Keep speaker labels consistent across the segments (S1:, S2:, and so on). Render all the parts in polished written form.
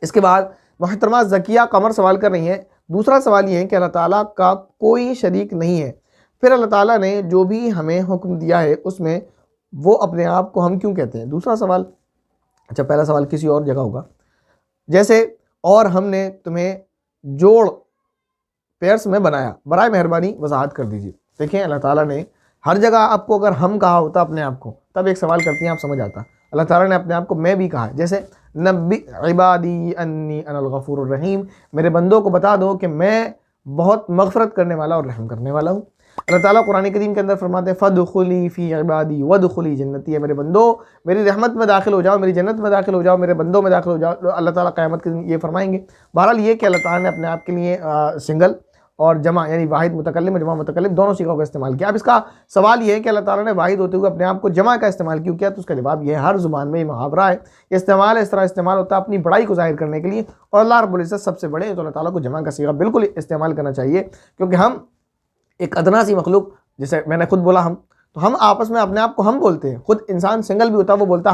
S1: इसके बाद मोहतरमा ज़किया कमर सवाल कर रही हैं, दूसरा सवाल ये है कि अल्लाह ताला का कोई शरीक नहीं है, फिर अल्लाह ताला ने जो भी हमें हुक्म दिया है उसमें वो अपने आप को हम क्यों कहते हैं। दूसरा सवाल, अच्छा पहला सवाल किसी और जगह होगा, जैसे और हमने तुम्हें जोड़ पेयर्स में बनाया, बराए मेहरबानी वजाहत कर दीजिए। देखें अल्लाह ताला ने हर जगह आपको अगर हम कहा होता अपने आप को, तब एक सवाल करती हैं आप समझ आता। अल्लाह ताला ने अपने आप को मैं भी कहा है, जैसे नब्बी इबादी अन्नी अनल गफूरुर रहीम, मेरे बंदों को बता दो कि मैं बहुत मगफरत करने वाला और रहम करने वाला हूँ। अल्लाह ताला कुरान करीम के अंदर फरमाते हैं फदखुली फ़ी इबादी वदखुली जन्नती, है मेरे बंदो मेरी रहमत में दाखिल हो जाओ, मेरी जन्नत में दाखिल हो जाओ, मेरे बंदों में दाखिल हो जाओ। अल्लाह ताला क़यामत के दिन ये फरमाएंगे। बहरहाल ये कि अल्लाह ताला ने अपने आप के लिए सिंगल और जमा यानी वाहिद मुतकल्लिम जमा मुतकल्लिम दोनों सीखों का इस्तेमाल किया। अब इसका सवाल ये है कि अल्लाह ताला ने वाहिद होते हुए अपने आप को जमा का इस्तेमाल क्यों किया, तो उसका जवाब ये है हर ज़ुबान में ये मुहावरा है, इस्तेमाल इस तरह इस्तेमाल होता है अपनी बड़ाई को जाहिर करने के लिए, और अल्लाह रब्बुल इज़्ज़त सबसे बड़े, तो अल्लाह ताला को जमा का सीगा बिल्कुल इस्तेमाल करना चाहिए, क्योंकि हम एक अदना सी मखलूक, जैसे मैंने खुद बोला हम, तो हम आपस में अपने आप को हम बोलते हैं। खुद इंसान सिंगल भी होता है वो बोलता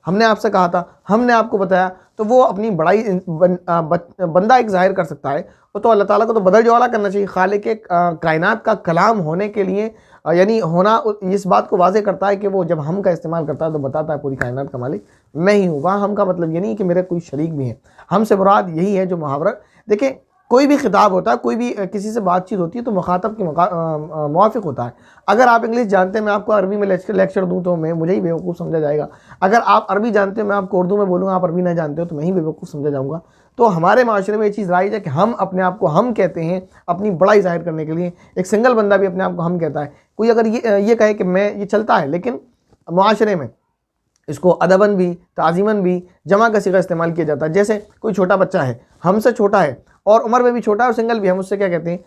S1: हमने आपसे कहा था, हमने आपको बताया, तो वो अपनी बड़ाई बंदा एक जाहिर कर सकता है। तो अल्लाह ताला को तो बदल जवाला करना चाहिए। खालिक के कायनात का कलाम होने के लिए यानी होना इस बात को वाज़े करता है कि वो जब हम का इस्तेमाल करता है तो बताता है पूरी कायनात का मालिक मैं ही हूँ। वहाँ हम का मतलब ये नहीं कि मेरे कोई शरीक भी हैं, हमसे मुराद यही है जो मुहावरा। देखिए कोई भी खिताब होता है, कोई भी किसी से बातचीत होती है तो मुखातब के मुवाफिक होता है। अगर आप इंग्लिश जानते हैं मैं आपको अरबी में लेक्चर दूँ तो मुझे ही बेवकूफ़ समझा जाएगा। अगर आप अरबी जानते हो मैं आपको उर्दू में बोलूँगा, आप अरबी नहीं जानते हो तो मैं ही बेवकूफ़ समझा जाऊँगा। तो हमारे माशरे में ये चीज़ राइज है कि हम अपने आप को हम कहते हैं अपनी बड़ाई जाहिर करने के लिए। एक सिंगल बंदा भी अपने आप को हम कहता है। कोई अगर ये कहे कि मैं, ये चलता है, लेकिन माशरे में इसको अदबन भी ताज़ीमन भी जमा का सिगा इस्तेमाल किया जाता है। जैसे कोई छोटा बच्चा है, हमसे छोटा है और उम्र में भी छोटा है और सिंगल भी, हम उससे क्या कहते हैं,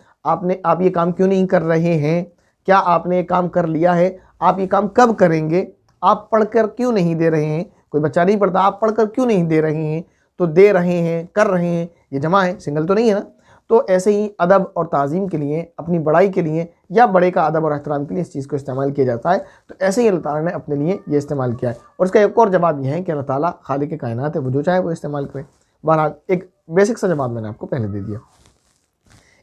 S1: आप ये काम क्यों नहीं कर रहे हैं, क्या आपने ये काम कर लिया है, आप ये काम कब करेंगे, आप पढ़कर क्यों नहीं दे रहे हैं। कोई बच्चा नहीं पढ़ता, आप पढ़कर क्यों नहीं दे रहे हैं, तो दे रहे हैं, कर रहे हैं, ये जमा है, सिंगल तो नहीं है ना। तो ऐसे ही अदब और ताज़ीम के लिए, अपनी बड़ाई के लिए या बड़े का अदब और एहतराम के लिए इस चीज़ को इस्तेमाल किया जाता है। तो ऐसे ही अल्लाह ताला ने अपने लिए ये इस्तेमाल किया है। और इसका एक और जवाब यह है कि अल्लाह ताला खालिक के कायनात है, वो जो चाहे वो इस्तेमाल करे। बहरहाल एक बेसिक सा जवाब मैंने आपको पहले दे दिया।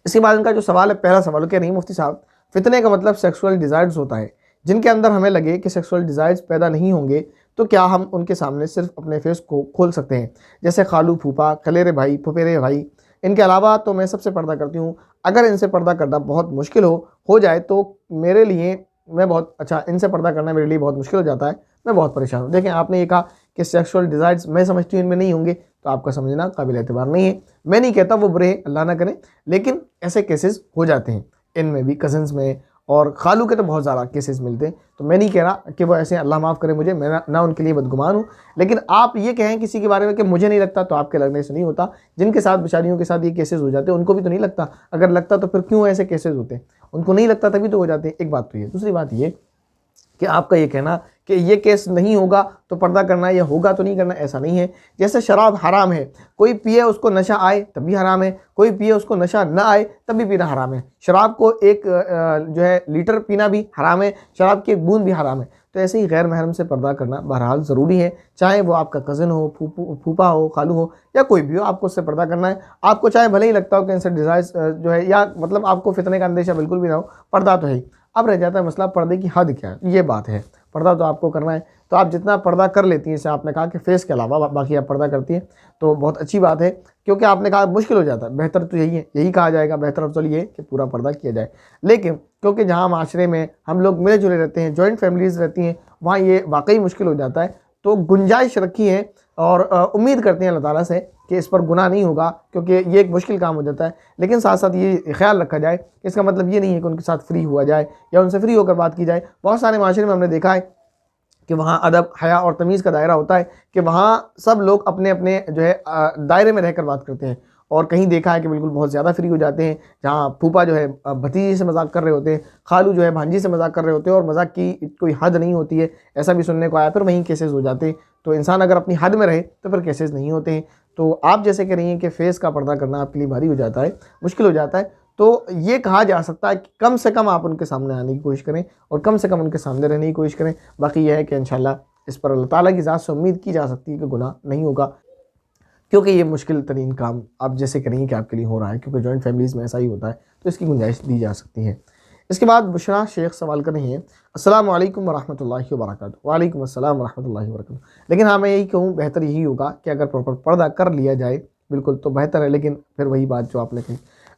S1: इसके बाद इनका जो सवाल है, पहला सवाल कह रही मुफ्ती साहब, फितने का मतलब सेक्सुअल डिज़ायर्स होता है, जिनके अंदर हमें लगे कि सेक्सुअल डिज़ायर्स पैदा नहीं होंगे तो क्या हम उनके सामने सिर्फ अपने फेस को खोल सकते हैं, जैसे खालू फूफा, खलेरे भाई, फुफेरे भाई। इनके अलावा तो मैं सबसे पर्दा करती हूँ, अगर इनसे पर्दा करना बहुत मुश्किल हो जाए तो मेरे लिए मैं बहुत अच्छा, इनसे पर्दा करना मेरे लिए बहुत मुश्किल हो जाता है, मैं बहुत परेशान हूँ। देखें आपने ये कहा कि सेक्सुअल डिज़ायर्स मैं समझती हूँ इनमें नहीं होंगे, तो आपका समझना काबिल एतबार नहीं है। मैं नहीं कहता वो बुरे हैं, अल्लाह ना करे, लेकिन ऐसे केसेस हो जाते हैं इनमें भी, कज़न्स में और खालू के तो बहुत ज़्यादा केसेस मिलते हैं। तो मैं नहीं कह रहा कि वो ऐसे, अल्लाह माफ़ करे मुझे, मैं ना उनके लिए बदगुमान हूँ। लेकिन आप ये कहें किसी के बारे में कि मुझे नहीं लगता, तो आपके लगने से नहीं होता। जिनके साथ बेचारियों के साथ ये केसेस हो जाते हैं उनको भी तो नहीं लगता, अगर लगता तो फिर क्यों ऐसे केसेस होते हैं, उनको नहीं लगता तभी तो हो जाते हैं। एक बात तो ये। दूसरी बात ये कि आपका ये कहना कि ये केस नहीं होगा तो पर्दा करना, या होगा तो नहीं करना, ऐसा नहीं है। जैसे शराब हराम है, कोई पिए उसको नशा आए तब भी हराम है, कोई पिए उसको नशा ना आए तब भी पीना हराम है। शराब को एक जो है लीटर पीना भी हराम है, शराब की एक बूंद भी हराम है। तो ऐसे ही गैर महरम से पर्दा करना बहरहाल ज़रूरी है, चाहे वो आपका कज़न हो, फूफा हो, खालू हो, या कोई भी हो, आपको उससे पर्दा करना है। आपको चाहे भले ही लगता हो कि इनसे डिज़ायर्स जो है, या मतलब आपको फितने का अंदेशा बिल्कुल भी ना हो, पर्दा तो है ही। अब रह जाता है मसला पर्दे की हद क्या है, ये बात है। पर्दा तो आपको करना है, तो आप जितना पर्दा कर लेती हैं, जैसे आपने कहा कि फेस के अलावा बाकी आप पर्दा करती हैं, तो बहुत अच्छी बात है, क्योंकि आपने कहा मुश्किल हो जाता है। बेहतर तो यही है, यही कहा जाएगा, बेहतर अफजल ये कि पूरा पर्दा किया जाए। लेकिन क्योंकि जहाँ माशरे में हम लोग मिले जुले रहते हैं, जॉइंट फैमिलीज़ रहती हैं, वहाँ ये वाकई मुश्किल हो जाता है। तो गुंजाइश रखी है और उम्मीद करते हैं अल्लाह ताला से कि इस पर गुनाह नहीं होगा, क्योंकि ये एक मुश्किल काम हो जाता है। लेकिन साथ साथ ये ख्याल रखा जाए कि इसका मतलब ये नहीं है कि उनके साथ फ्री हुआ जाए या उनसे फ्री होकर बात की जाए। बहुत सारे माशरे में हमने देखा है कि वहाँ अदब, हया और तमीज़ का दायरा होता है, कि वहाँ सब लोग अपने अपने जो है दायरे में रहकर बात करते हैं। और कहीं देखा है कि बिल्कुल बहुत ज़्यादा फ्री हो जाते हैं, जहाँ फूफा जो है भतीजी से मजाक कर रहे होते हैं, खालू जो है भांजी से मजाक कर रहे होते हैं, और मजाक की कोई हद नहीं होती है, ऐसा भी सुनने को आया। फिर वहीं केसेस हो जाते हैं। तो इंसान अगर अपनी हद में रहे तो फिर केसेस नहीं होते हैं। तो आप जैसे कह रही हैं कि फेस का पर्दा करना आपके लिए भारी हो जाता है, मुश्किल हो जाता है, तो ये कहा जा सकता है कि कम से कम आप उनके सामने आने की कोशिश करें और कम से कम उनके सामने रहने की कोशिश करें। बाकी यह है कि इंशाल्लाह इस पर अल्लाह ताला की ज़ात से उम्मीद की जा सकती है कि गुनाह नहीं होगा, क्योंकि ये मुश्किल तरीन काम आप जैसे करेंगे कि आपके लिए हो रहा है, क्योंकि जॉइंट फैमिलीज़ में ऐसा ही होता है, तो इसकी गुंजाइश दी जा सकती है। इसके बाद बुशरा शेख सवाल कर रही हैं, अस्सलाम वालेकुम वरहमतुल्लाहि वबरकातुहू। वालेकुम अस्सलाम वरहमतुल्लाहि वबरकातुहू। लेकिन हाँ, मैं यही कहूँ, बेहतर यही होगा कि अगर प्रॉपर पर्दा कर लिया जाए बिल्कुल तो बेहतर है, लेकिन फिर वही बात जो आपने कही